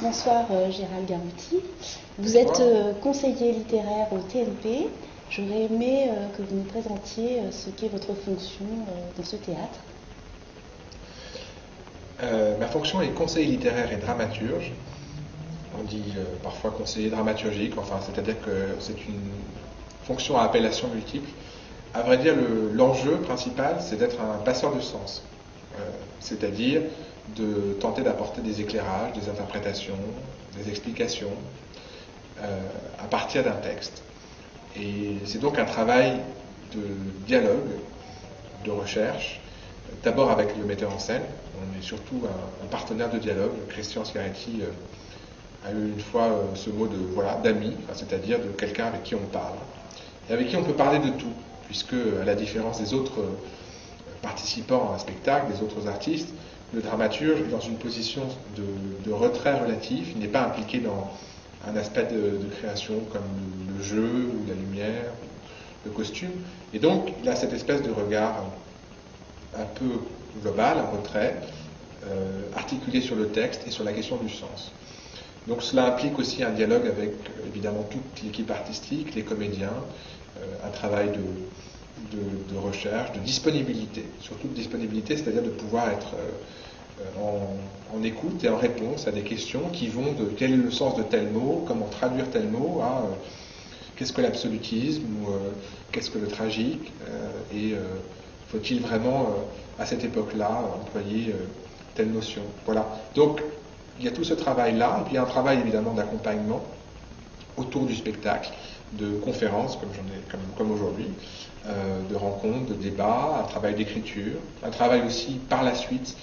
Bonsoir Gérald Garouti. Vous êtes conseiller littéraire au TNP. J'aurais aimé que vous nous présentiez ce qu'est votre fonction dans ce théâtre. Ma fonction est conseiller littéraire et dramaturge. On dit parfois conseiller dramaturgique, enfin, c'est-à-dire que c'est une fonction à appellation multiple. À vrai dire, l'enjeu principal, c'est d'être un passeur de sens, c'est-à-dire de tenter d'apporter des éclairages, des interprétations, des explications à partir d'un texte. Et c'est donc un travail de dialogue, de recherche, d'abord avec le metteur en scène. On est surtout un partenaire de dialogue. Christian Schiaretti a eu une fois ce mot d'ami, c'est-à-dire de quelqu'un avec qui on parle. Et avec qui on peut parler de tout, puisque à la différence des autres participants à un spectacle, des autres artistes, le dramaturge est dans une position de retrait relatif, il n'est pas impliqué dans un aspect de création comme le jeu, ou la lumière, le costume, et donc il a cette espèce de regard un peu global, en retrait, articulé sur le texte et sur la question du sens. Donc cela implique aussi un dialogue avec évidemment toute l'équipe artistique, les comédiens, un travail de recherche, de disponibilité, surtout de disponibilité, c'est-à-dire de pouvoir être en écoute et en réponse à des questions qui vont de quel est le sens de tel mot, comment traduire tel mot, à qu'est-ce que l'absolutisme, ou qu'est-ce que le tragique, et faut-il vraiment à cette époque-là employer telle notion. Voilà. Donc il y a tout ce travail-là, et puis il y a un travail évidemment d'accompagnement autour du spectacle, de conférences comme aujourd'hui, de rencontres, de débats, un travail d'écriture, un travail aussi par la suite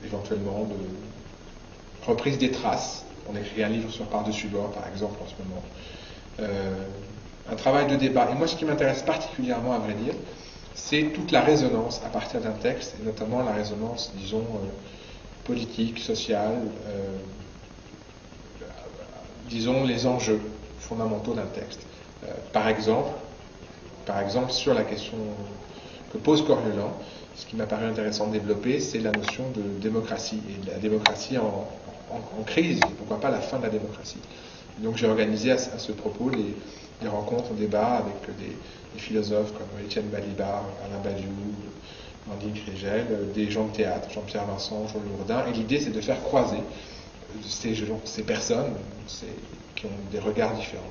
éventuellement de reprise des traces. On écrit un livre sur Par-dessus bord, par exemple, en ce moment. Un travail de débat. Et moi, ce qui m'intéresse particulièrement, à vrai dire, c'est toute la résonance à partir d'un texte, et notamment la résonance, disons, politique, sociale, disons, les enjeux fondamentaux d'un texte. Par exemple, sur la question que pose Coriolan, ce qui m'a paru intéressant de développer, c'est la notion de démocratie, et de la démocratie en crise, et pourquoi pas la fin de la démocratie. Donc j'ai organisé à ce propos des rencontres, des débats avec des philosophes comme Étienne Balibar, Alain Badiou, Mandine Krégel, des gens de théâtre, Jean-Pierre Vincent, Jean Lourdin, et l'idée c'est de faire croiser ces personnes qui ont des regards différents.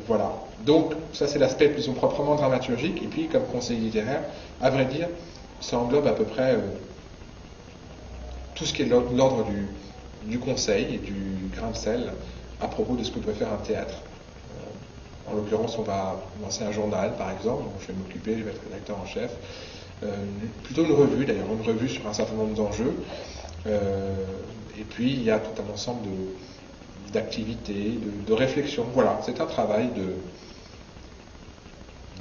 Voilà. Donc, ça c'est l'aspect, disons, proprement dramaturgique, et puis comme conseiller littéraire, à vrai dire, ça englobe à peu près tout ce qui est l'ordre du conseil et du grain de sel à propos de ce que peut faire un théâtre. En l'occurrence, on va lancer un journal, par exemple, donc je vais m'occuper, je vais être rédacteur en chef. Plutôt une revue, d'ailleurs, une revue sur un certain nombre d'enjeux. Et puis, il y a tout un ensemble d'activités, de réflexion. Voilà, c'est un travail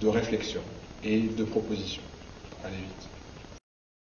de réflexion et de proposition, pour aller vite.